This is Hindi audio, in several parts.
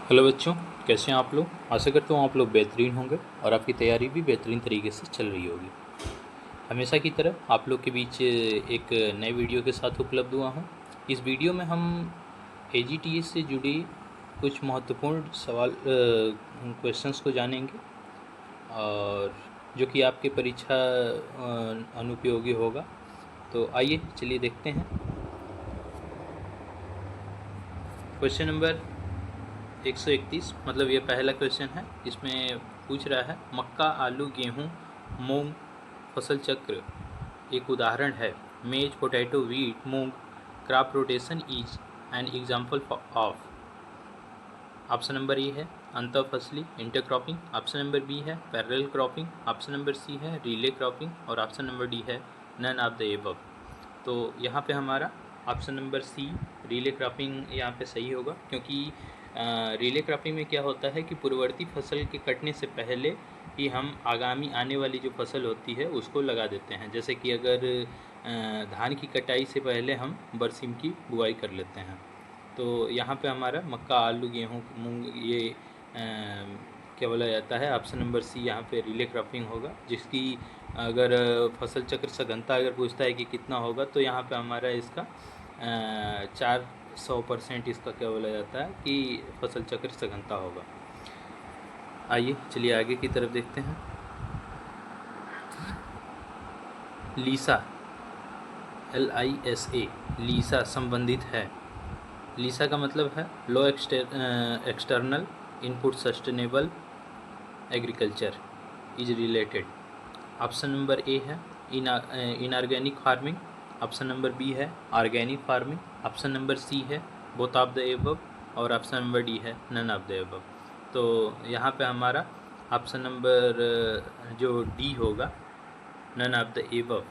हेलो बच्चों, कैसे हैं आप लोग। आशा करता हूँ आप लोग बेहतरीन होंगे और आपकी तैयारी भी बेहतरीन तरीके से चल रही होगी। हमेशा की तरह आप लोग के बीच एक नए वीडियो के साथ उपलब्ध हुआ हूँ। इस वीडियो में हम AGTS से जुड़ी कुछ महत्वपूर्ण सवाल क्वेश्चंस को जानेंगे और जो कि आपके परीक्षा अनुपयोगी होगा। तो आइए चलिए देखते हैं। क्वेश्चन नंबर 131, मतलब ये पहला क्वेश्चन है। इसमें पूछ रहा है मक्का, आलू, गेहूँ, मूंग फसल चक्र एक उदाहरण है। Maize, potato, wheat, moong crop rotation is an example of. Option number A है अंतर फसली इंटरक्रॉपिंग, ऑप्शन नंबर बी है parallel cropping, option number C है रिले क्रॉपिंग और ऑप्शन नंबर डी है नन ऑफ द एबव। तो यहाँ पे हमारा option number C relay cropping यहाँ पे सही होगा, क्योंकि रिले क्रॉपिंग में क्या होता है कि पूर्ववर्ती फसल के कटने से पहले ही हम आगामी आने वाली जो फसल होती है उसको लगा देते हैं। जैसे कि अगर धान की कटाई से पहले हम बरसीम की बुआई कर लेते हैं। तो यहाँ पे हमारा मक्का, आलू, गेहूँ, मूंग ये क्या बोला जाता है, ऑप्शन नंबर सी यहाँ पे रिले क्रॉपिंग होगा। जिसकी अगर फसल चक्र सघनता अगर पूछता है कि कितना होगा, तो यहाँ पे हमारा इसका 400% इसका क्या बोला जाता है कि फसल चक्र सघनता होगा। आइए चलिए आगे की तरफ देखते हैं। लीसा, LISA, लीसा संबंधित है। लीसा का मतलब है low external input sustainable agriculture is related. Option number A है inorganic farming, option number B है organic farming, option number C है बोथ ऑफ द एबव और ऑप्शन नंबर डी है नन ऑफ द एबव। तो यहाँ पे हमारा ऑप्शन नंबर जो डी होगा नन ऑफ द एबव,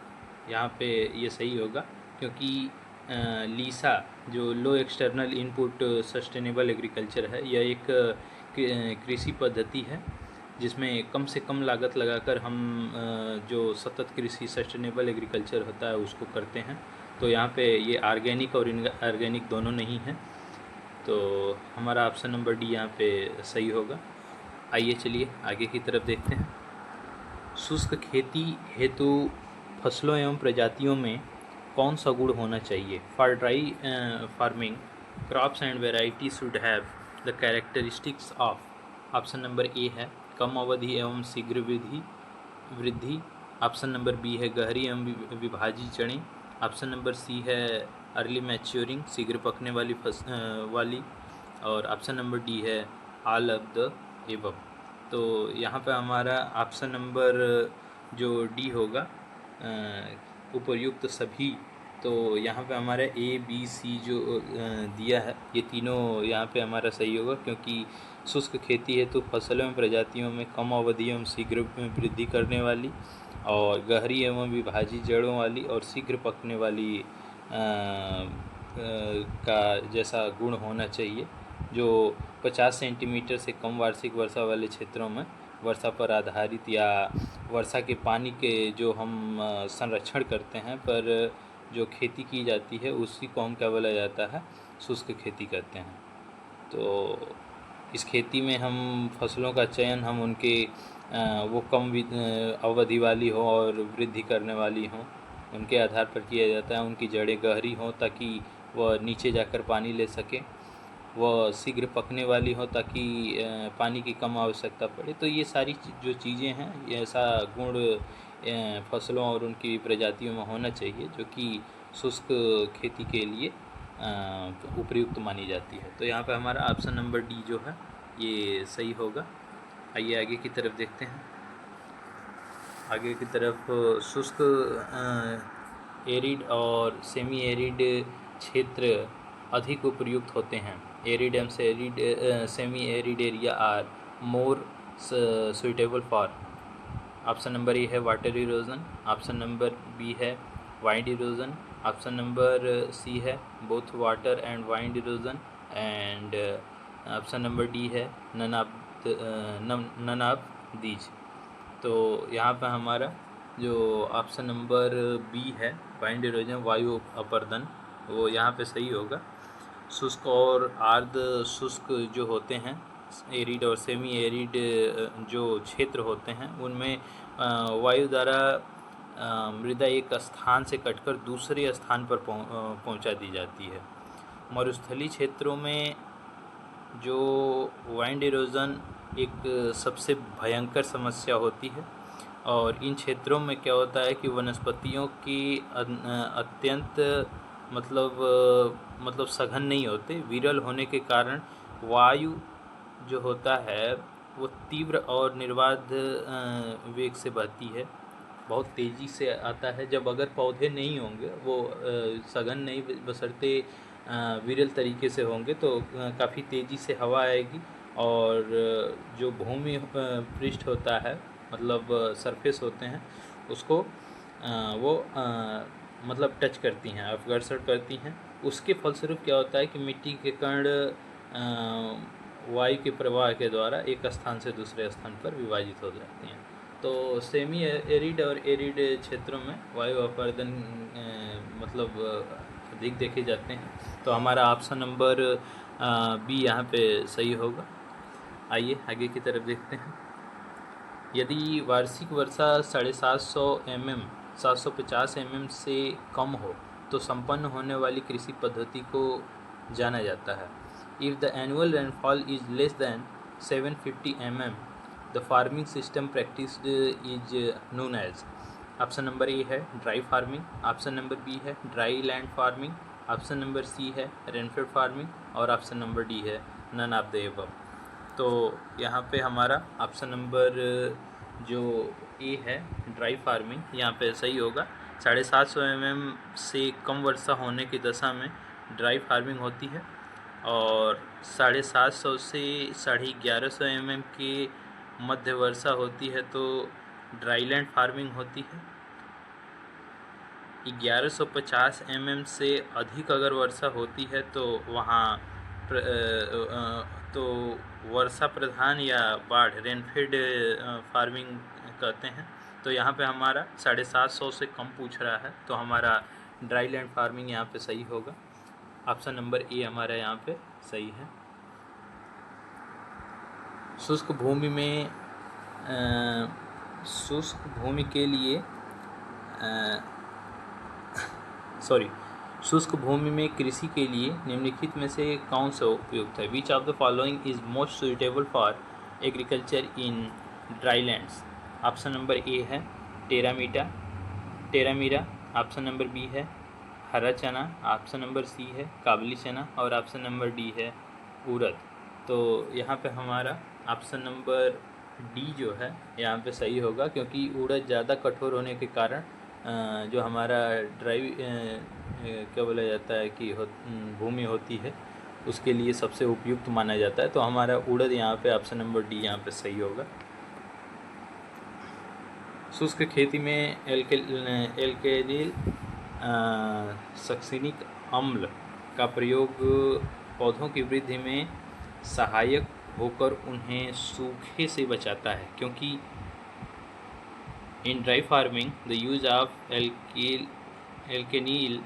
यहाँ पे ये सही होगा, क्योंकि लीसा जो low external input sustainable agriculture है, यह एक कृषि पद्धति है जिसमें कम से कम लागत लगाकर हम जो सतत कृषि सस्टेनेबल एग्रीकल्चर होता है उसको करते हैं। तो यहाँ पे ये ऑर्गेनिक और इनऑर्गेनिक दोनों नहीं है। तो हमारा ऑप्शन नंबर डी यहाँ पे सही होगा। आइए चलिए आगे की तरफ देखते हैं। शुष्क खेती हेतु फसलों एवं प्रजातियों में कौन सा गुण होना चाहिए। For dry farming crops and variety should have the characteristics of. Option number A है कम अवधि एवं शीघ्र वृद्धि, ऑप्शन नंबर बी है गहरी एवं विभाजी जड़ें, ऑप्शन नंबर सी है अर्ली मैच्योरिंग शीघ्र पकने वाली और ऑप्शन नंबर डी है ऑल ऑफ द एबव। तो यहाँ पे हमारा ऑप्शन नंबर जो डी होगा उपर्युक्त सभी। तो यहाँ पे हमारा ABC जो दिया है ये तीनों यहाँ पे हमारा सही होगा, क्योंकि शुष्क खेती है तो फसलों एवं प्रजातियों में कम अवधि एवं शीघ्र वृद्धि करने वाली और गहरी एवं विभाजी जड़ों वाली और शीघ्र पकने वाली का जैसा गुण होना चाहिए, जो 50 सेंटीमीटर से कम वार्षिक वर्षा वाले क्षेत्रों में वर्षा पर आधारित या वर्षा के पानी के जो हम संरक्षण करते हैं पर जो खेती की जाती है उसी को हम क्या बोला जाता है, शुष्क खेती कहते हैं। तो इस खेती में हम फसलों का चयन हम उनके वो कम अवधि वाली हो और वृद्धि करने वाली हों उनके आधार पर किया जाता है। उनकी जड़ें गहरी हों ताकि वह नीचे जाकर पानी ले सके, वह शीघ्र पकने वाली हो ताकि पानी की कम आवश्यकता पड़े। तो ये सारी जो चीज़ें हैं, ये ऐसा गुण फसलों और उनकी प्रजातियों में होना चाहिए जो कि शुष्क खेती के लिए उपयुक्त मानी जाती है। तो यहाँ पे हमारा ऑप्शन नंबर डी जो है ये सही होगा। आइए आगे की तरफ देखते हैं। आगे की तरफ शुष्क एरिड और सेमी एरिड क्षेत्र अधिक उपयुक्त होते हैं। Arid and semi arid area are more suitable for. Option number A है water erosion, option number B है wind erosion, option number C है both water and wind erosion and option number D है नन ऑफ दीज। तो यहाँ पर हमारा जो ऑप्शन नंबर बी है वाइंड इरोजन वायु अपर्दन, वो यहाँ पे सही होगा। शुष्क और अर्ध शुष्क जो होते हैं, एरिड और सेमी एरिड जो क्षेत्र होते हैं, उनमें वायु द्वारा मृदा एक स्थान से कटकर दूसरे स्थान पर पहुंचा दी जाती है। मरुस्थलीय क्षेत्रों में जो वाइंड इरोजन एक सबसे भयंकर समस्या होती है, और इन क्षेत्रों में क्या होता है कि वनस्पतियों की अत्यंत मतलब सघन नहीं होते, विरल होने के कारण वायु जो होता है वो तीव्र और निर्बाध वेग से बहती है, बहुत तेज़ी से आता है। जब अगर पौधे नहीं होंगे, वो सघन नहीं बशर्ते विरल तरीके से होंगे, तो काफ़ी तेज़ी से हवा आएगी और जो भूमि पृष्ठ होता है, मतलब सरफेस होते हैं, उसको वो मतलब टच करती हैं, अपघर्षण करती हैं। उसके फलस्वरूप क्या होता है कि मिट्टी के कण वायु के प्रवाह के द्वारा एक स्थान से दूसरे स्थान पर विभाजित हो जाती हैं। तो सेमी एरिड और एरिड क्षेत्रों में वायु अपरदन मतलब अधिक देखे जाते हैं। तो हमारा ऑप्शन नंबर बी यहाँ पे सही होगा। आइए आगे की तरफ देखते हैं। यदि वार्षिक वर्षा 750 mm 750 mm से कम हो तो संपन्न होने वाली कृषि पद्धति को जाना जाता है। If the annual rainfall is less than 750 mm, the farming system practiced is known as। Option number A है dry farming, option number B है dry land farming, option number C है रेनफेड फार्मिंग, और ऑप्शन नंबर डी है नन ऑफ द अबव। तो यहाँ पे हमारा ऑप्शन नंबर जो ए है ड्राई फार्मिंग, यहाँ पे सही होगा। 750 mm से कम वर्षा होने की दशा में ड्राई फार्मिंग होती है, और 750 से 1150 mm की मध्य वर्षा होती है तो ड्राईलैंड फार्मिंग होती है। 1150 mm से अधिक अगर वर्षा होती है तो वहाँ तो वर्षा प्रधान या बाढ़ रेनफेड फार्मिंग कहते हैं। तो यहाँ पे हमारा 750 से कम पूछ रहा है, तो हमारा ड्राई लैंड फार्मिंग यहाँ पे सही होगा। ऑप्शन नंबर ए हमारा यहाँ पे सही है। शुष्क भूमि में शुष्क भूमि के लिए शुष्क भूमि में कृषि के लिए निम्नलिखित में से कौन सा उपयुक्त है? Which of the following is most suitable for agriculture in dry lands? Option number A है टेरामीरा, ऑप्शन नंबर बी है हरा चना, ऑप्शन नंबर सी है काबली चना, और ऑप्शन नंबर डी है उड़द। तो यहाँ पे हमारा ऑप्शन नंबर डी जो है यहाँ पे सही होगा, क्योंकि उड़द ज़्यादा कठोर होने के कारण जो हमारा ड्राई क्या बोला जाता है कि भूमि होती है, उसके लिए सबसे उपयुक्त माना जाता है। तो हमारा उड़द यहाँ पे ऑप्शन नंबर डी यहाँ पे सही होगा। शुष्क खेती में एल्केनिल सक्सिनिक अम्ल का प्रयोग पौधों की वृद्धि में सहायक होकर उन्हें सूखे से बचाता है, क्योंकि in dry farming the use of alkenyl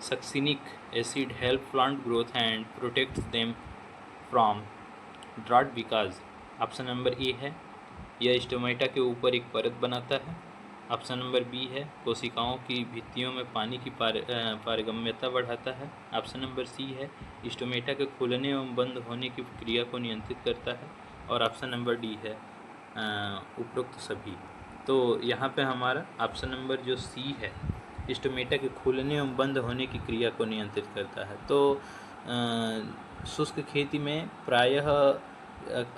succinic acid help plant growth and protects them from drought because. Option number A है यह स्टोमेटा के ऊपर एक परत बनाता है, ऑप्शन नंबर बी है कोशिकाओं की भित्तियों में पानी की पारगम्यता बढ़ाता है, ऑप्शन नंबर सी है स्टोमेटा के खुलने एवं बंद होने की क्रिया को नियंत्रित करता है, और ऑप्शन नंबर डी है उपरोक्त सभी। तो यहाँ पे हमारा ऑप्शन नंबर जो सी है स्टोमेटा के खुलने एवं बंद होने की क्रिया को नियंत्रित करता है। तो शुष्क खेती में प्रायः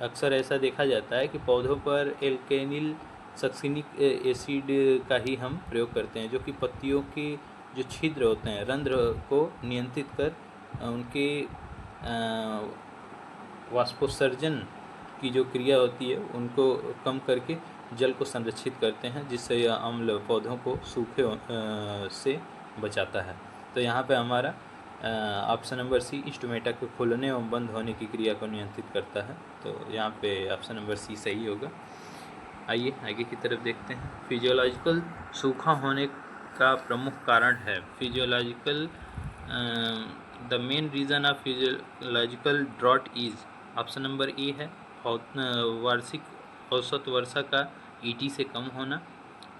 अक्सर ऐसा देखा जाता है कि पौधों पर एल्केनिल सक्सिनिक एसिड का ही हम प्रयोग करते हैं, जो कि पत्तियों के जो छिद्र होते हैं, रंध्र को नियंत्रित कर उनके वाष्पोत्सर्जन की जो क्रिया होती है उनको कम करके जल को संरक्षित करते हैं, जिससे यह अम्ल पौधों को सूखे से बचाता है। तो यहाँ पे हमारा ऑप्शन नंबर सी स्टोमेटा के खुलने एवं बंद होने की क्रिया को नियंत्रित करता है। तो यहाँ पे ऑप्शन नंबर सी सही होगा। आइए आगे की तरफ देखते हैं। फिजियोलॉजिकल सूखा होने का प्रमुख कारण है। Physiological the main reason of physiological drought is, option number A है वार्षिक औसत वर्षा का ईटी से कम होना।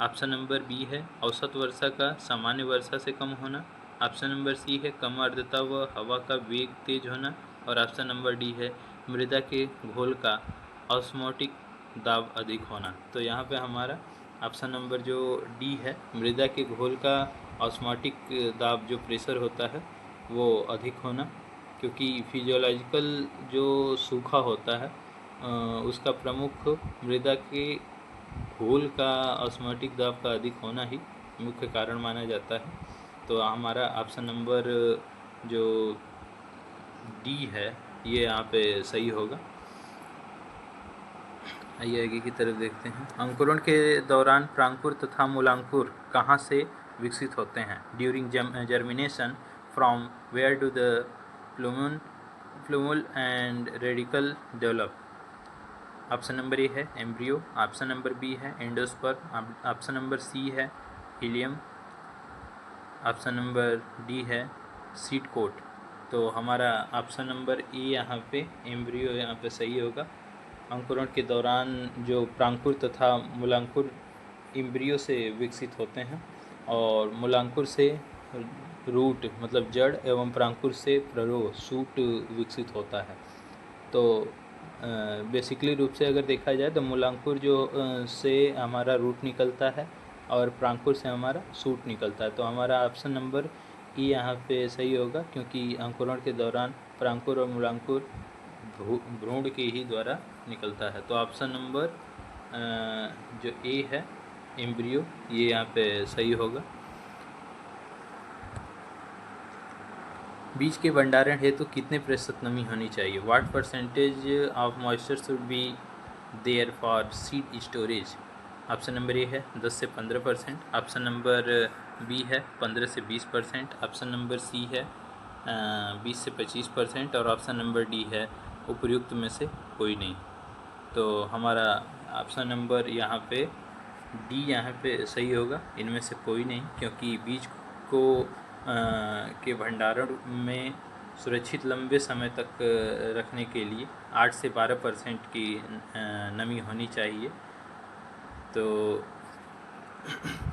ऑप्शन नंबर बी है औसत वर्षा का सामान्य वर्षा से कम होना। ऑप्शन नंबर सी है कम आर्द्रता व हवा का वेग तेज होना। और ऑप्शन नंबर डी है मृदा के घोल का ऑस्मोटिक दाब अधिक होना। तो यहाँ पे हमारा ऑप्शन नंबर जो डी है, मृदा के घोल का ऑस्मोटिक दाब जो प्रेशर होता है वो अधिक होना, क्योंकि फिजियोलॉजिकल जो सूखा होता है उसका प्रमुख मृदा के घोल का ऑस्मोटिक दाब का अधिक होना ही मुख्य कारण माना जाता है। तो हमारा ऑप्शन नंबर जो डी है ये यहाँ पे सही होगा। आइए आगे की तरफ देखते हैं। अंकुरण के दौरान प्रांकुर तथा मूलांकुर कहाँ से विकसित होते हैं? During germination from where do the plumule and radicle develop? Option number A है एम्ब्रियो, ऑप्शन नंबर बी है एंडोस्पर्म, ऑप्शन नंबर सी है हीलियम, ऑप्शन नंबर डी है सीड कोट। तो हमारा ऑप्शन नंबर ए यहाँ पे एम्ब्रियो यहाँ पे सही होगा। अंकुरण के दौरान जो प्रांकुर तथा मूलांकुर एम्ब्रियो से विकसित होते हैं और मूलांकुर से रूट मतलब जड़ एवं प्रांकुर से प्ररोह सूट विकसित होता है। तो बेसिकली रूप से अगर देखा जाए तो मूलांकुर जो से हमारा रूट निकलता है और प्रांकुर से हमारा सूट निकलता है। तो हमारा ऑप्शन नंबर ई यहाँ पे सही होगा, क्योंकि अंकुरण के दौरान प्रांकुर और मूलांकुर भ्रूण के ही द्वारा निकलता है। तो ऑप्शन नंबर जो ए है एम्ब्रियो ये यहाँ पे सही होगा। बीज के भंडारण हेतु कितने प्रतिशत नमी होनी चाहिए? What percentage of moisture should be there for seed storage? Option number A है 10 से 15%, ऑप्शन नंबर बी है 15 से 20%, ऑप्शन नंबर सी है 20 से 25% और ऑप्शन नंबर डी है उपयुक्त में से कोई नहीं। तो हमारा ऑप्शन नंबर यहाँ पे डी यहाँ पे सही होगा, इनमें से कोई नहीं, क्योंकि बीज को के भंडारण में सुरक्षित लंबे समय तक रखने के लिए 8 से 12% की नमी होनी चाहिए। तो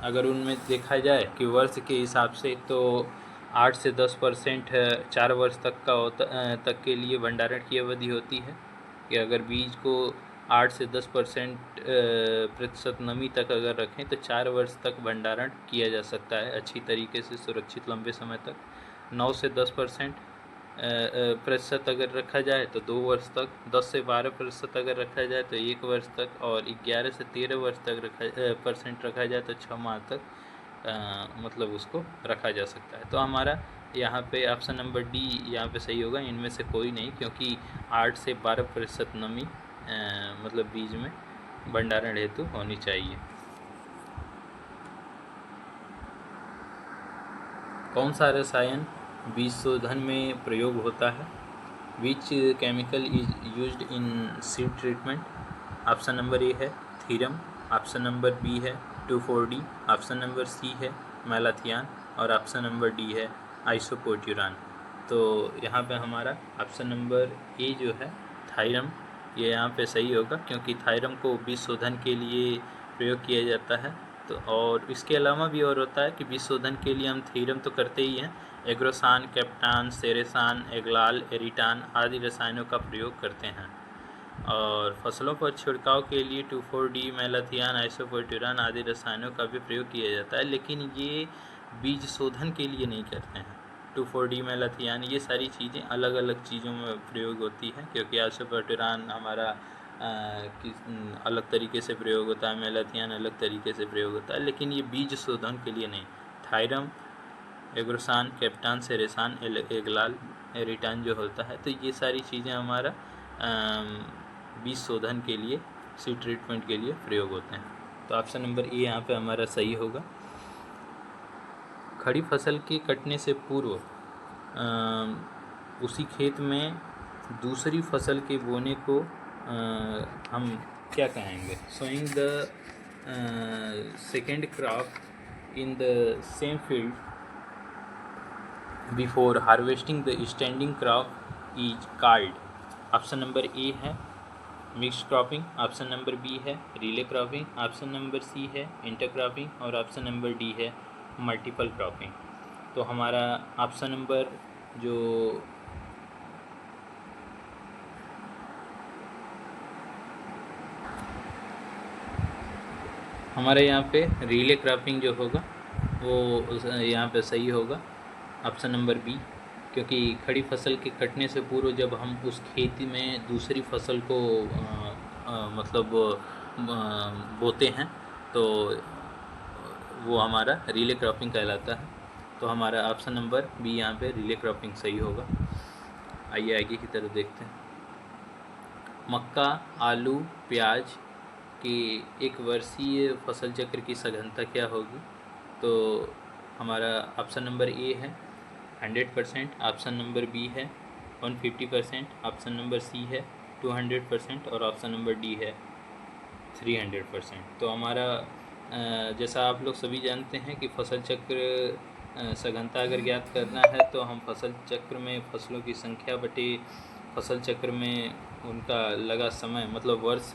अगर उनमें देखा जाए कि वर्ष के हिसाब से तो 8 से 10% 4 वर्ष तक का तक के लिए भंडारण की अवधि होती है कि अगर बीज को 8 से 10% नमी तक अगर रखें तो 4 वर्ष तक भंडारण किया जा सकता है अच्छी तरीके से सुरक्षित लंबे समय तक। 9 से 10% अगर रखा जाए तो 2 वर्ष तक, 10 से 12% अगर रखा जाए तो 1 वर्ष तक और 11 से 13 वर्ष तक परसेंट रखा जाए तो 6 माह तक मतलब उसको रखा जा सकता है। तो हमारा यहाँ पे ऑप्शन नंबर डी यहाँ पे सही होगा, इनमें से कोई नहीं, क्योंकि 8 से 12% नमी मतलब बीज में भंडारण हेतु होनी चाहिए। कौन सा रसायन बीज शोधन में प्रयोग होता है? Which chemical is used in seed treatment? Option number A है थीरम, ऑप्शन नंबर बी है 2,4-D, ऑप्शन नंबर सी है मैलाथियान और ऑप्शन नंबर डी है आइसोप्रोट्यूरान। तो यहाँ पे हमारा ऑप्शन नंबर ए जो है थायरम ये यहाँ पे सही होगा, क्योंकि थायरम को बीज शोधन के लिए प्रयोग किया जाता है। तो और इसके अलावा भी और होता है कि बीज शोधन के लिए हम थीरम तो करते ही हैं, एग्रोसान, कैप्टान, सेरेसान, एग्लाल, एरिटान आदि रसायनों का प्रयोग करते हैं। और फसलों पर छिड़काव के लिए 2,4-D, मैलाथियान, आइसोप्रोट्यूरान आदि रसायनों का भी प्रयोग किया जाता है, लेकिन ये बीज शोधन के लिए नहीं करते हैं। 2,4-D, मैलाथियान ये सारी चीज़ें अलग अलग चीज़ों में प्रयोग होती हैं, क्योंकि आइसोप्रोट्यूरान हमारा अलग तरीके से प्रयोग होता है, मैलाथियान अलग तरीके से प्रयोग होता है, लेकिन ये बीज शोधन के लिए नहीं। थायरम, एग्रोसान, कैप्टान, सेरेसान, एग्लाल, एरिटान जो होता है, तो ये सारी चीज़ें हमारा बीज शोधन के लिए, सीड ट्रीटमेंट के लिए प्रयोग होते हैं। तो ऑप्शन नंबर ए यहाँ पे हमारा सही होगा। खड़ी फसल के कटने से पूर्व उसी खेत में दूसरी फसल के बोने को हम क्या कहेंगे? Sowing the second crop in the same field before harvesting the standing crop is called. Option number A है mixed cropping, option number B है relay cropping, option number C है इंटरक्रॉपिंग और ऑप्शन नंबर डी है मल्टीपल क्रॉपिंग। तो हमारा ऑप्शन नंबर जो हमारे यहाँ पे रिले क्रॉपिंग जो होगा वो यहाँ पे सही होगा, ऑप्शन नंबर बी। क्योंकि खड़ी फसल के कटने से पूर्व जब हम उस खेती में दूसरी फसल को मतलब बोते हैं तो वो हमारा रिले क्रॉपिंग कहलाता है। तो हमारा ऑप्शन नंबर बी यहाँ पे रिले क्रॉपिंग सही होगा। आइए आगे की तरफ देखते हैं। मक्का, आलू, प्याज के एक वर्षीय फसल चक्र की सघनता क्या होगी? तो हमारा ऑप्शन नंबर ए है 100%, ऑप्शन नंबर बी है 150%, ऑप्शन नंबर सी है 200% और ऑप्शन नंबर डी है 300%। तो हमारा जैसा आप लोग सभी जानते हैं कि फसल चक्र सघनता अगर ज्ञात करना है तो हम फसल चक्र में फसलों की संख्या बटे फसल चक्र में उनका लगा समय मतलब वर्ष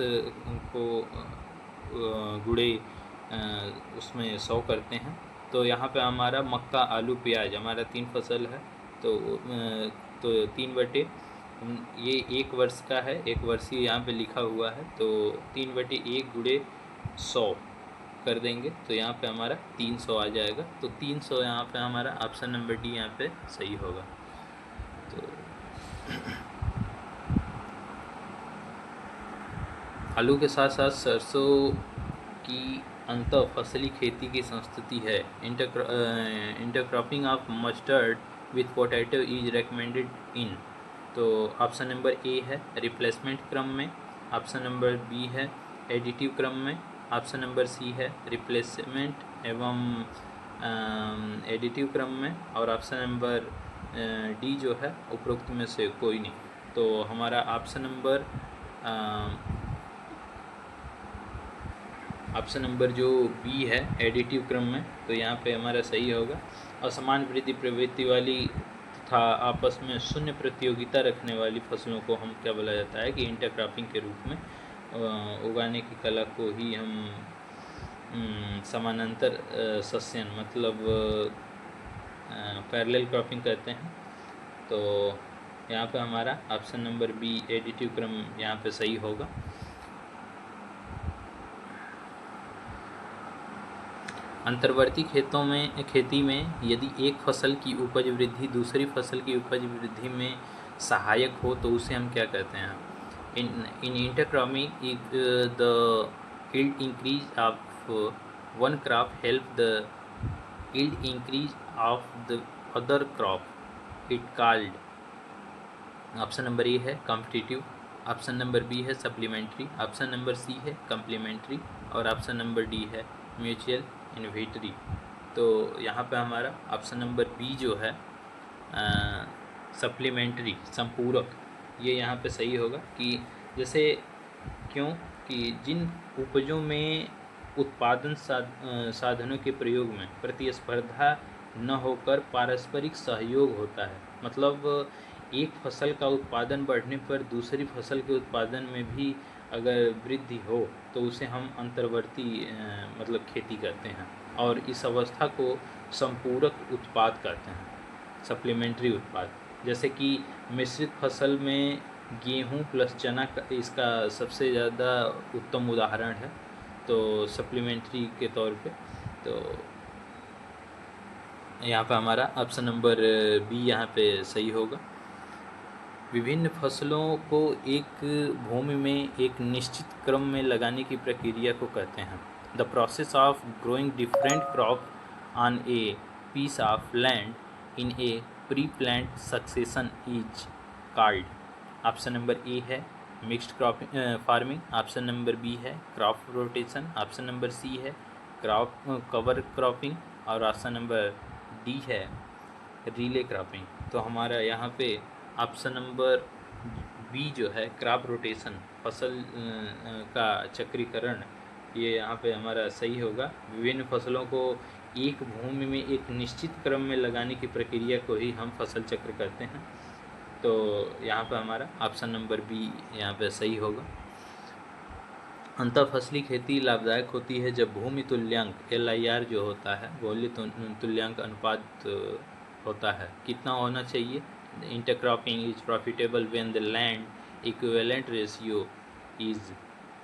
को गुणे उसमें 100 करते हैं। तो यहाँ पे हमारा मक्का, आलू, प्याज हमारा 3 फसल है। तो 3/, ये 1 वर्ष का है, 1 वर्षीय यहाँ पे लिखा हुआ है। तो 3/1 गुणे 100 कर देंगे तो यहाँ पे हमारा 300 आ जाएगा। तो 300 यहाँ पे हमारा ऑप्शन नंबर डी यहाँ पे सही होगा। तो आलू के साथ साथ सरसों की अंतर फसली खेती की संस्कृति है। Intercropping of mustard with potato is recommended in. तो ऑप्शन नंबर ए है रिप्लेसमेंट क्रम में, ऑप्शन नंबर बी है एडिटिव क्रम में, ऑप्शन नंबर सी है रिप्लेसमेंट एवं एडिटिव क्रम में और ऑप्शन नंबर डी जो है उपरोक्त में से कोई नहीं। तो हमारा ऑप्शन नंबर जो बी है एडिटिव क्रम में, तो यहाँ पे हमारा सही होगा। असमान वृद्धि प्रवृत्ति वाली तथा आपस में शून्य प्रतियोगिता रखने वाली फसलों को हम क्या बोला जाता है कि इंटरक्रॉपिंग के रूप में उगाने की कला को ही हम समानांतर सस्यन मतलब पैरेलल क्रॉपिंग कहते हैं। तो यहाँ पे हमारा ऑप्शन नंबर बी एडिटिव क्रम यहाँ पे सही होगा। अंतर्वर्ती खेती में यदि एक फसल की उपज वृद्धि दूसरी फसल की उपज वृद्धि में सहायक हो तो उसे हम क्या कहते हैं? In intercropping the yield increase of one crop help the yield increase of the other crop, it called। Option number A है कॉम्पिटिटिव, ऑप्शन नंबर बी है सप्लीमेंट्री, ऑप्शन नंबर सी है कम्प्लीमेंट्री और ऑप्शन नंबर डी है म्यूचुअल इन्वेटरी। तो यहाँ पे हमारा ऑप्शन नंबर बी जो है सप्लीमेंट्री संपूरक, ये यहाँ पे सही होगा। कि जैसे क्यों कि जिन उपजों में उत्पादन साधनों के प्रयोग में प्रतिस्पर्धा न होकर पारस्परिक सहयोग होता है, मतलब एक फसल का उत्पादन बढ़ने पर दूसरी फसल के उत्पादन में भी अगर वृद्धि हो तो उसे हम अंतर्वर्ती मतलब खेती कहते हैं और इस अवस्था को संपूरक उत्पाद कहते हैं, सप्लीमेंट्री उत्पाद। जैसे कि मिश्रित फसल में गेहूं प्लस चना का इसका सबसे ज़्यादा उत्तम उदाहरण है, तो सप्लीमेंट्री के तौर पे। तो यहाँ पे हमारा ऑप्शन नंबर बी यहाँ पे सही होगा। विभिन्न फसलों को एक भूमि में एक निश्चित क्रम में लगाने की प्रक्रिया को कहते हैं। The process of growing different crop on a piece of land in a pre plant succession is called. Option number A है mixed crop farming, option number B है crop rotation, option number C है क्रॉप कवर क्रॉपिंग और ऑप्शन नंबर डी है रिले क्रॉपिंग। तो हमारा यहाँ पे ऑप्शन नंबर बी जो है क्रॉप रोटेशन फसल का चक्रीकरण, ये यहाँ पे हमारा सही होगा। विभिन्न फसलों को एक भूमि में एक निश्चित क्रम में लगाने की प्रक्रिया को ही हम फसल चक्र कहते हैं। तो यहाँ पे हमारा ऑप्शन नंबर बी यहाँ पे सही होगा। अंतःफसली खेती लाभदायक होती है जब भूमि तुल्यांक LIR जो होता है, भूमि तुल्यांक अनुपात होता है, कितना होना चाहिए? Intercropping is profitable when the land equivalent ratio is,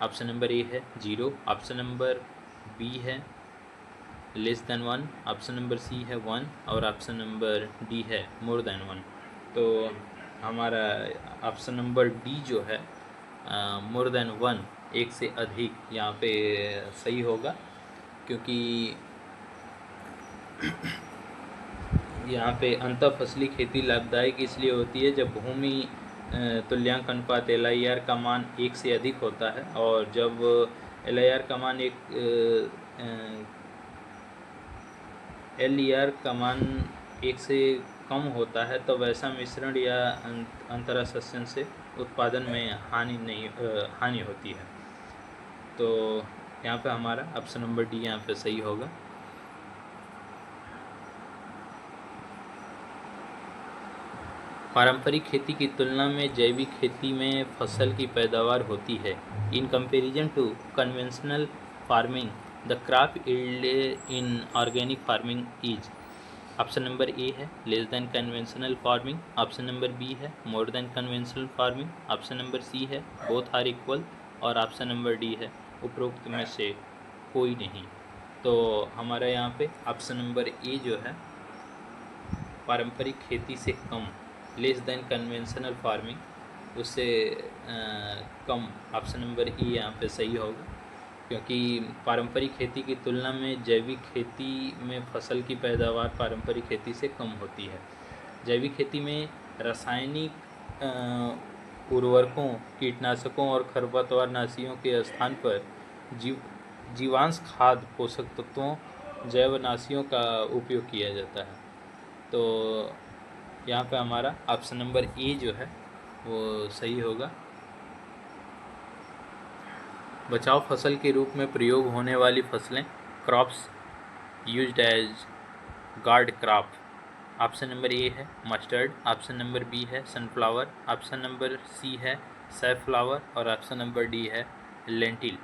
option number A है 0, ऑप्शन नंबर बी है <1, ऑप्शन नंबर सी है 1 और ऑप्शन नंबर डी है <1। तो हमारा ऑप्शन नंबर डी जो है <1, एक से अधिक, यहाँ पे सही होगा, क्योंकि यहाँ पे अंतःफसली खेती लाभदायक इसलिए होती है जब भूमि तुल्यांक अनुपात LIR का मान 1 से अधिक होता है, और जब LIR का मान LER का मान 1 से कम होता है तब ऐसा मिश्रण या अंतराशस्यन से उत्पादन में हानि होती है। तो यहाँ पे हमारा ऑप्शन नंबर डी यहाँ पे सही होगा। पारंपरिक खेती की तुलना में जैविक खेती में फसल की पैदावार होती है। In comparison to conventional farming the crop yield in organic farming is, option number A है less than conventional farming, option number B है more than conventional farming, option number C है बोथ आर इक्वल, और ऑप्शन नंबर डी है उपरोक्त में से कोई नहीं। तो हमारा यहाँ पे ऑप्शन नंबर ए जो है पारंपरिक खेती से कम, लेस देन कन्वेंशनल फार्मिंग, उससे कम, ऑप्शन नंबर ए यहाँ पे सही होगा, क्योंकि पारंपरिक खेती की तुलना में जैविक खेती में फसल की पैदावार पारंपरिक खेती से कम होती है। जैविक खेती में रासायनिक उर्वरकों, कीटनाशकों और खरपतवार नाशियों के स्थान पर जीवांश खाद, पोषक तत्वों, जैवनाशियों का उपयोग किया जाता है। तो यहाँ पे हमारा ऑप्शन नंबर ए जो है वो सही होगा। बचाव फसल के रूप में प्रयोग होने वाली फसलें, crops used as guard crop, option number A है मस्टर्ड, ऑप्शन नंबर बी है सनफ्लावर, ऑप्शन नंबर सी है सैफफ्लावर और ऑप्शन नंबर डी है लेंटिल।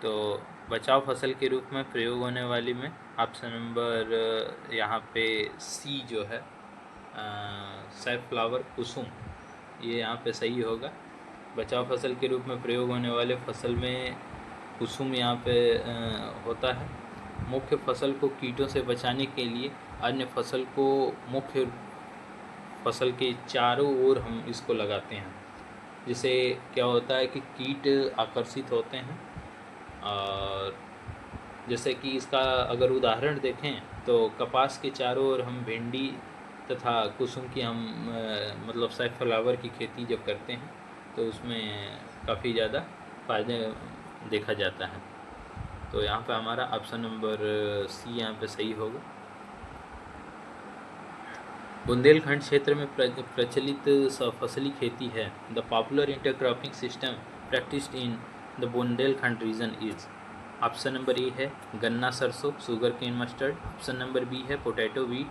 तो बचाव फसल के रूप में प्रयोग होने वाली में ऑप्शन नंबर यहाँ पे सी जो है सैफफ्लावर कुसुम, ये यहाँ पे सही होगा। बचाव फसल के रूप में प्रयोग होने वाले फसल में कुसुम यहाँ पे होता है। मुख्य फसल को कीटों से बचाने के लिए अन्य फसल को मुख्य फसल के चारों ओर हम इसको लगाते हैं, जिससे क्या होता है कि कीट आकर्षित होते हैं। और जैसे कि इसका अगर उदाहरण देखें तो कपास के चारों ओर हम भिंडी तथा कुसुम की हम मतलब सैफफ्लावर की खेती जब करते हैं तो उसमें काफ़ी ज़्यादा फायदे देखा जाता है। तो यहाँ पे हमारा ऑप्शन नंबर सी यहाँ पे सही होगा। बुंदेलखंड क्षेत्र में प्रचलित फसली खेती है। The popular intercropping system practised in the Bundelkhand region is, option number A है गन्ना सरसों sugar cane mustard, option number B है potato wheat,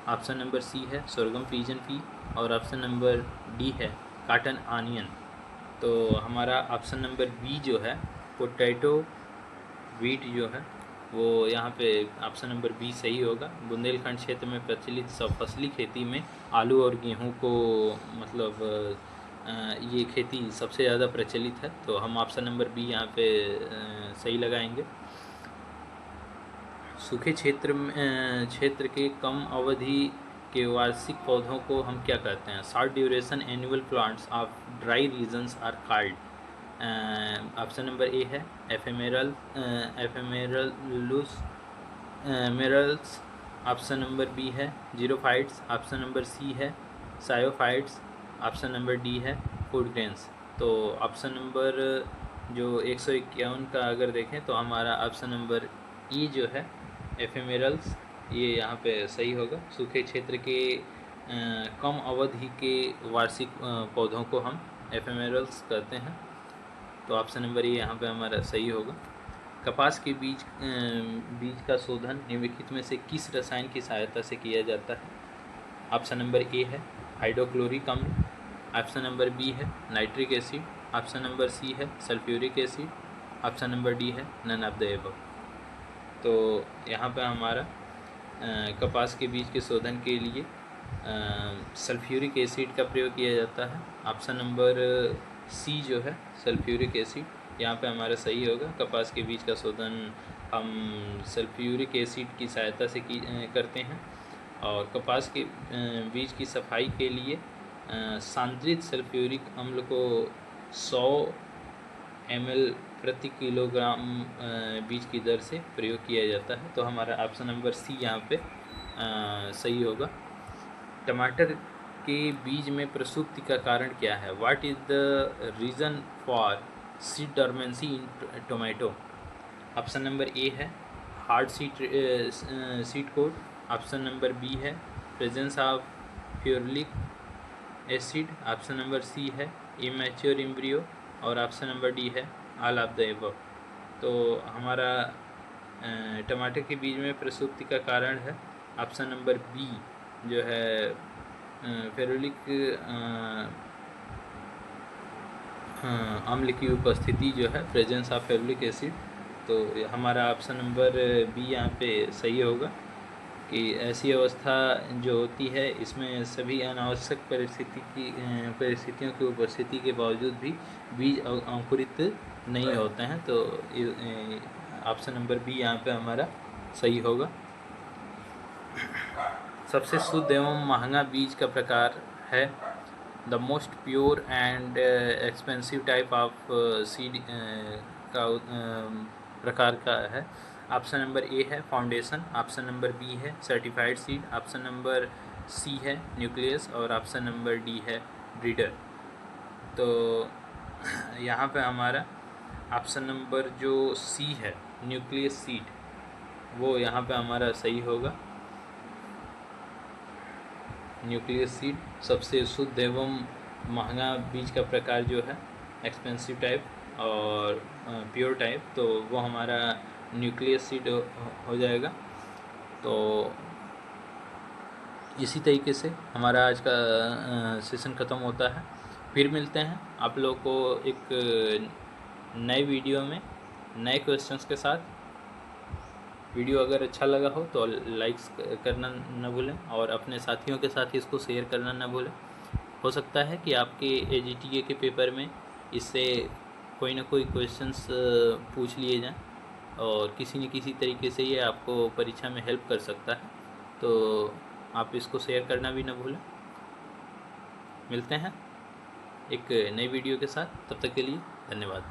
option number C है सोरगम पीजन पी और ऑप्शन नंबर डी है काटन आनियन। तो हमारा ऑप्शन नंबर बी जो है पोटैटो वीट जो है वो यहाँ पे ऑप्शन नंबर बी सही होगा। बुंदेलखंड क्षेत्र में प्रचलित फसली खेती में आलू और गेहूं को मतलब ये खेती सबसे ज़्यादा प्रचलित है, तो हम ऑप्शन नंबर बी यहाँ पे सही लगाएंगे। सूखे क्षेत्र के कम अवधि के वार्षिक पौधों को हम क्या कहते हैं? Short duration annual plants of dry regions are called, option number A है एफेमेरल्स, ऑप्शन नंबर बी है जीरोफाइट्स, ऑप्शन नंबर सी है सायोफाइट्स, ऑप्शन नंबर डी है फूड ग्रेन्स। तो ऑप्शन नंबर जो 151 का अगर देखें तो हमारा ऑप्शन नंबर ई जो है एफेमेरल्स, ये यहाँ पे सही होगा। सूखे क्षेत्र के कम अवधि के वार्षिक पौधों को हम एफेमेरल्स कहते हैं, तो ऑप्शन नंबर ये यहाँ पे हमारा सही होगा। कपास के बीज का शोधन निम्नलिखित में से किस रसायन की सहायता से किया जाता है? ऑप्शन नंबर ए है हाइड्रोक्लोरिक अम्ल, ऑप्शन नंबर बी है nitric acid, option number C है sulphuric acid, option number D है नन ऑफ द एबव। तो यहाँ पे हमारा कपास के बीज के शोधन के लिए सल्फ्यूरिक एसिड का प्रयोग किया जाता है। ऑप्शन नंबर सी जो है सल्फ्यूरिक एसिड यहाँ पे हमारा सही होगा। कपास के बीज का शोधन हम सल्फ्यूरिक एसिड की सहायता से करते हैं। और कपास के बीज की सफाई के लिए सांद्रित सल्फ्यूरिक अम्ल को 100 ml प्रति किलोग्राम बीज की दर से प्रयोग किया जाता है। तो हमारा ऑप्शन नंबर सी यहाँ पे सही होगा। टमाटर के बीज में प्रसुप्ति का कारण क्या है? What is the reason for seed dormancy in tomato? Option number A है hard seed coat, option number B है presence of furic acid, option number C है इमैच्योर एम्ब्रियो और ऑप्शन नंबर डी है ऑल ऑफ द एबव। तो हमारा टमाटर के बीज में प्रसुप्ति का कारण है ऑप्शन नंबर बी जो है फेरुलिक अम्ल की उपस्थिति जो है प्रेजेंस ऑफ फेरुलिक एसिड। तो हमारा ऑप्शन नंबर बी यहाँ पे सही होगा कि ऐसी अवस्था जो होती है इसमें सभी अनावश्यक परिस्थितियों की उपस्थिति के बावजूद भी बीज अंकुरित नहीं होते हैं। तो ऑप्शन नंबर बी यहाँ पे हमारा सही होगा। सबसे शुद्ध एवं महंगा बीज का प्रकार है? The most pure and expensive type of seed का प्रकार का है। ऑप्शन नंबर ए है फाउंडेशन, ऑप्शन नंबर बी है certified seed, option number C है न्यूक्लियस और ऑप्शन नंबर डी है ब्रीडर। तो यहाँ पे हमारा ऑप्शन नंबर जो सी है न्यूक्लियस सीड वो यहाँ पे हमारा सही होगा। न्यूक्लियस सीड सबसे शुद्ध एवं महंगा बीज का प्रकार जो है एक्सपेंसिव टाइप और प्योर टाइप, तो वो हमारा न्यूक्लियस सीड हो जाएगा। तो इसी तरीके से हमारा आज का सेशन ख़त्म होता है। फिर मिलते हैं आप लोगों को एक नए वीडियो में नए क्वेश्चंस के साथ। वीडियो अगर अच्छा लगा हो तो लाइक्स करना न भूलें और अपने साथियों के साथ इसको शेयर करना न भूलें। हो सकता है कि आपके AGTA के पेपर में इससे कोई ना कोई क्वेश्चंस पूछ लिए जाएं और किसी न किसी तरीके से ये आपको परीक्षा में हेल्प कर सकता है। तो आप इसको शेयर करना भी न भूलें। मिलते हैं एक नई वीडियो के साथ, तब तक के लिए धन्यवाद।